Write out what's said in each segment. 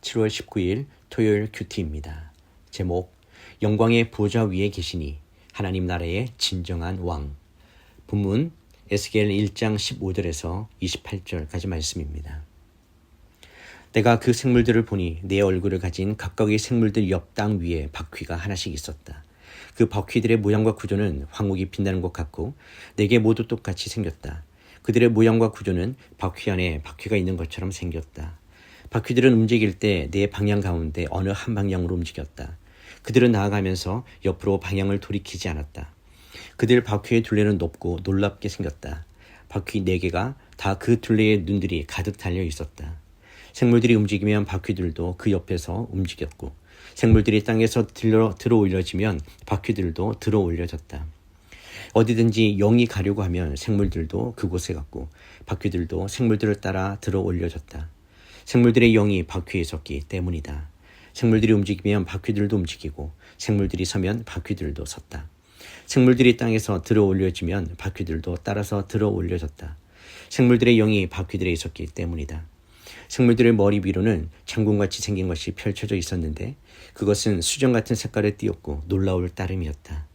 7월 19일 토요일 큐티입니다. 제목 영광의 보좌 위에 계시니 하나님 나라의 진정한 왕. 본문 에스겔 1장 15절에서 28절까지 말씀입니다. 내가 그 생물들을 보니 내 얼굴을 가진 각각의 생물들 옆 땅 위에 바퀴가 하나씩 있었다. 그 바퀴들의 모양과 구조는 황옥이 빛나는 것 같고 내게 모두 똑같이 생겼다. 그들의 모양과 구조는 바퀴 안에 바퀴가 있는 것처럼 생겼다. 바퀴들은 움직일 때 내 방향 가운데 어느 한 방향으로 움직였다. 그들은 나아가면서 옆으로 방향을 돌이키지 않았다. 그들 바퀴의 둘레는 높고 놀랍게 생겼다. 바퀴 4개가 다 그 둘레에 눈들이 가득 달려 있었다. 생물들이 움직이면 바퀴들도 그 옆에서 움직였고 생물들이 땅에서 들어 올려지면 바퀴들도 들어 올려졌다. 어디든지 영이 가려고 하면 생물들도 그곳에 갔고 바퀴들도 생물들을 따라 들어 올려졌다. 생물들의 영이 바퀴에 섰기 때문이다. 생물들이 움직이면 바퀴들도 움직이고 생물들이 서면 바퀴들도 섰다. 생물들이 땅에서 들어 올려지면 바퀴들도 따라서 들어 올려졌다. 생물들의 영이 바퀴들에 있었기 때문이다. 생물들의 머리 위로는 창궁같이 생긴 것이 펼쳐져 있었는데 그것은 수정 같은 색깔을 띠었고 놀라울 따름이었다.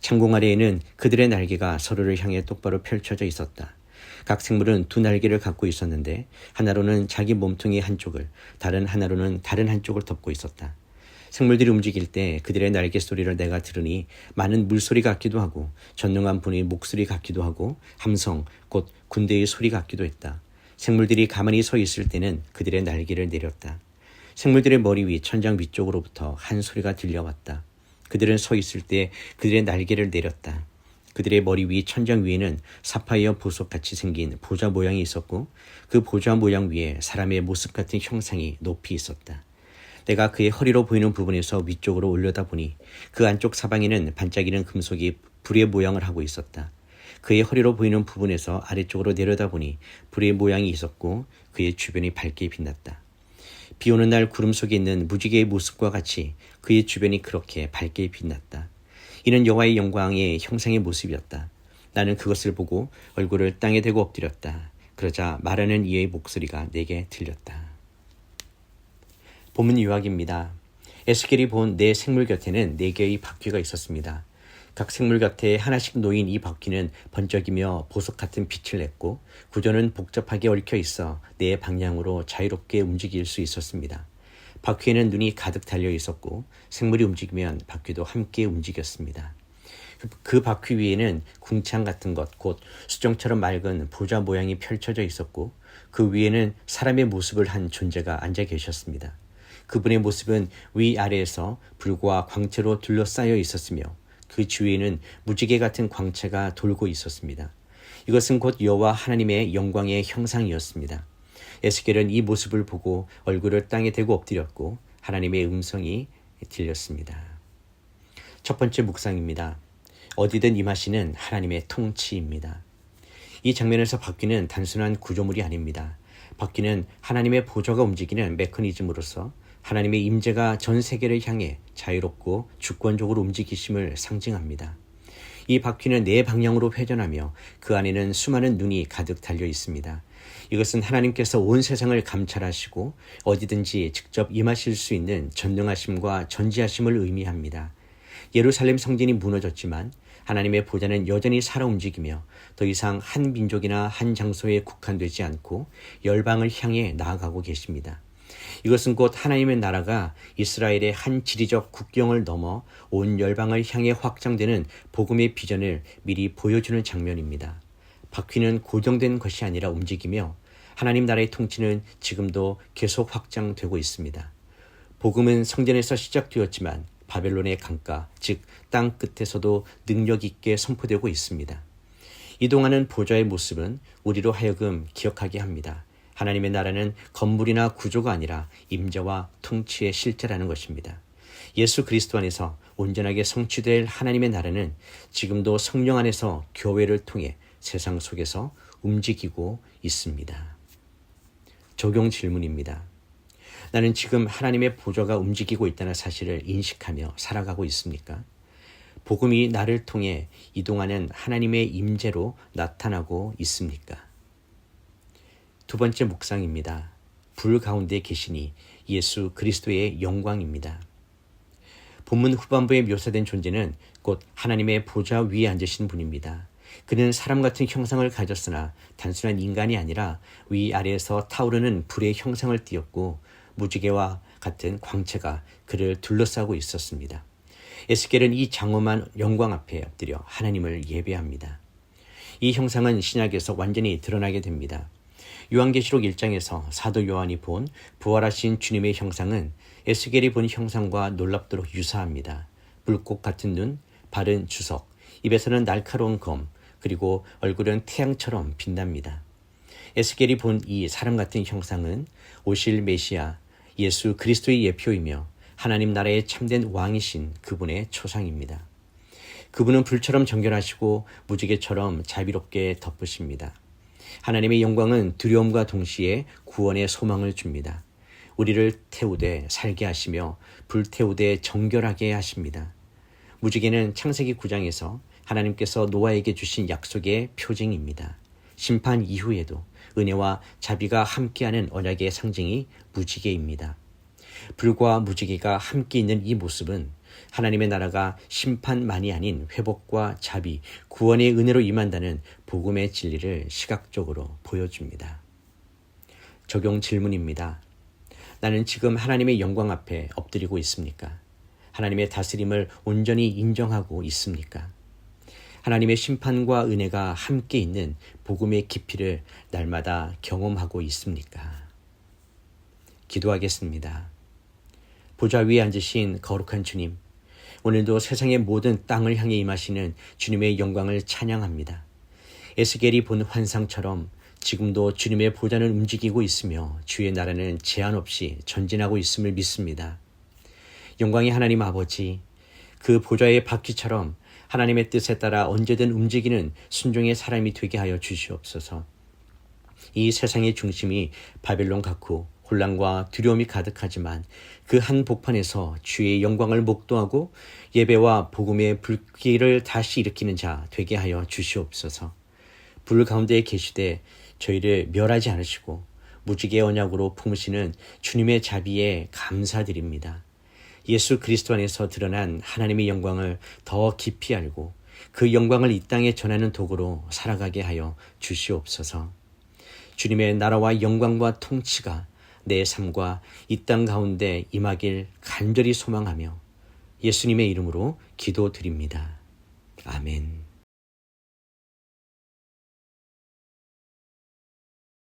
창궁 아래에는 그들의 날개가 서로를 향해 똑바로 펼쳐져 있었다. 각 생물은 2날개를 갖고 있었는데 하나로는 자기 몸통의 한쪽을 다른 하나로는 다른 한쪽을 덮고 있었다. 생물들이 움직일 때 그들의 날개 소리를 내가 들으니 많은 물소리 같기도 하고 전능한 분의 목소리 같기도 하고 함성 곧 군대의 소리 같기도 했다. 생물들이 가만히 서 있을 때는 그들의 날개를 내렸다. 생물들의 머리 위 천장 위쪽으로부터 한 소리가 들려왔다. 그들은 서 있을 때 그들의 날개를 내렸다. 그들의 머리 위 천장 위에는 사파이어 보석같이 생긴 보좌 모양이 있었고 그 보좌 모양 위에 사람의 모습 같은 형상이 높이 있었다. 내가 그의 허리로 보이는 부분에서 위쪽으로 올려다보니 그 안쪽 사방에는 반짝이는 금속이 불의 모양을 하고 있었다. 그의 허리로 보이는 부분에서 아래쪽으로 내려다보니 불의 모양이 있었고 그의 주변이 밝게 빛났다. 비 오는 날 구름 속에 있는 무지개의 모습과 같이 그의 주변이 그렇게 밝게 빛났다. 이는 여호와의 영광의 형상의 모습이었다. 나는 그것을 보고 얼굴을 땅에 대고 엎드렸다. 그러자 말하는 이의 목소리가 내게 들렸다. 본문 요약입니다. 에스겔이 본 4 생물 곁에는 4개의 바퀴가 있었습니다. 각 생물 곁에 하나씩 놓인 이 바퀴는 번쩍이며 보석 같은 빛을 냈고 구조는 복잡하게 얽혀 있어 4 방향으로 자유롭게 움직일 수 있었습니다. 바퀴에는 눈이 가득 달려 있었고 생물이 움직이면 바퀴도 함께 움직였습니다. 그 바퀴 위에는 궁창 같은 것, 곧 수정처럼 맑은 보좌 모양이 펼쳐져 있었고 그 위에는 사람의 모습을 한 존재가 앉아 계셨습니다. 그분의 모습은 위아래에서 불과 광채로 둘러싸여 있었으며 그 주위에는 무지개 같은 광채가 돌고 있었습니다. 이것은 곧 여호와 하나님의 영광의 형상이었습니다. 에스겔은 이 모습을 보고 얼굴을 땅에 대고 엎드렸고 하나님의 음성이 들렸습니다. 첫 번째 묵상입니다. 어디든 임하시는 하나님의 통치입니다. 이 장면에서 바퀴는 단순한 구조물이 아닙니다. 바퀴는 하나님의 보좌가 움직이는 메커니즘으로서 하나님의 임재가 전 세계를 향해 자유롭고 주권적으로 움직이심을 상징합니다. 이 바퀴는 4 방향으로 회전하며 그 안에는 수많은 눈이 가득 달려 있습니다. 이것은 하나님께서 온 세상을 감찰하시고 어디든지 직접 임하실 수 있는 전능하심과 전지하심을 의미합니다. 예루살렘 성전이 무너졌지만 하나님의 보좌는 여전히 살아 움직이며 더 이상 한 민족이나 한 장소에 국한되지 않고 열방을 향해 나아가고 계십니다. 이것은 곧 하나님의 나라가 이스라엘의 한 지리적 국경을 넘어 온 열방을 향해 확장되는 복음의 비전을 미리 보여주는 장면입니다. 바퀴는 고정된 것이 아니라 움직이며 하나님 나라의 통치는 지금도 계속 확장되고 있습니다. 복음은 성전에서 시작되었지만 바벨론의 강가, 즉 땅 끝에서도 능력 있게 선포되고 있습니다. 이동하는 보좌의 모습은 우리로 하여금 기억하게 합니다. 하나님의 나라는 건물이나 구조가 아니라 임재와 통치의 실제라는 것입니다. 예수 그리스도 안에서 온전하게 성취될 하나님의 나라는 지금도 성령 안에서 교회를 통해 세상 속에서 움직이고 있습니다. 적용 질문입니다. 나는 지금 하나님의 보좌가 움직이고 있다는 사실을 인식하며 살아가고 있습니까? 복음이 나를 통해 이동하는 하나님의 임재로 나타나고 있습니까? 두 번째 묵상입니다. 불 가운데 계시니 예수 그리스도의 영광입니다. 본문 후반부에 묘사된 존재는 곧 하나님의 보좌 위에 앉으신 분입니다. 그는 사람 같은 형상을 가졌으나 단순한 인간이 아니라 위아래에서 타오르는 불의 형상을 띠었고 무지개와 같은 광채가 그를 둘러싸고 있었습니다. 에스겔은 이 장엄한 영광 앞에 엎드려 하나님을 예배합니다. 이 형상은 신약에서 완전히 드러나게 됩니다. 요한계시록 1장에서 사도 요한이 본 부활하신 주님의 형상은 에스겔이 본 형상과 놀랍도록 유사합니다. 불꽃 같은 눈, 발은 주석, 입에서는 날카로운 검, 그리고 얼굴은 태양처럼 빛납니다. 에스겔이 본 이 사람 같은 형상은 오실 메시아 예수 그리스도의 예표이며 하나님 나라의 참된 왕이신 그분의 초상입니다. 그분은 불처럼 정결하시고 무지개처럼 자비롭게 덮으십니다. 하나님의 영광은 두려움과 동시에 구원의 소망을 줍니다. 우리를 태우되 살게 하시며 불태우되 정결하게 하십니다. 무지개는 창세기 9장에서 하나님께서 노아에게 주신 약속의 표징입니다. 심판 이후에도 은혜와 자비가 함께하는 언약의 상징이 무지개입니다. 불과 무지개가 함께 있는 이 모습은 하나님의 나라가 심판만이 아닌 회복과 자비, 구원의 은혜로 임한다는 복음의 진리를 시각적으로 보여줍니다. 적용 질문입니다. 나는 지금 하나님의 영광 앞에 엎드리고 있습니까? 하나님의 다스림을 온전히 인정하고 있습니까? 하나님의 심판과 은혜가 함께 있는 복음의 깊이를 날마다 경험하고 있습니까? 기도하겠습니다. 보좌 위에 앉으신 거룩한 주님, 오늘도 세상의 모든 땅을 향해 임하시는 주님의 영광을 찬양합니다. 에스겔이 본 환상처럼 지금도 주님의 보좌는 움직이고 있으며 주의 나라는 제한 없이 전진하고 있음을 믿습니다. 영광의 하나님 아버지, 그 보좌의 바퀴처럼 하나님의 뜻에 따라 언제든 움직이는 순종의 사람이 되게 하여 주시옵소서. 이 세상의 중심이 바벨론 같고 혼란과 두려움이 가득하지만 그 한 복판에서 주의 영광을 목도하고 예배와 복음의 불길을 다시 일으키는 자 되게 하여 주시옵소서. 불 가운데 계시되 저희를 멸하지 않으시고 무지개 언약으로 품으시는 주님의 자비에 감사드립니다. 예수 그리스도 안에서 드러난 하나님의 영광을 더 깊이 알고 그 영광을 이 땅에 전하는 도구로 살아가게 하여 주시옵소서. 주님의 나라와 영광과 통치가 내 삶과 이 땅 가운데 임하길 간절히 소망하며 예수님의 이름으로 기도드립니다. 아멘.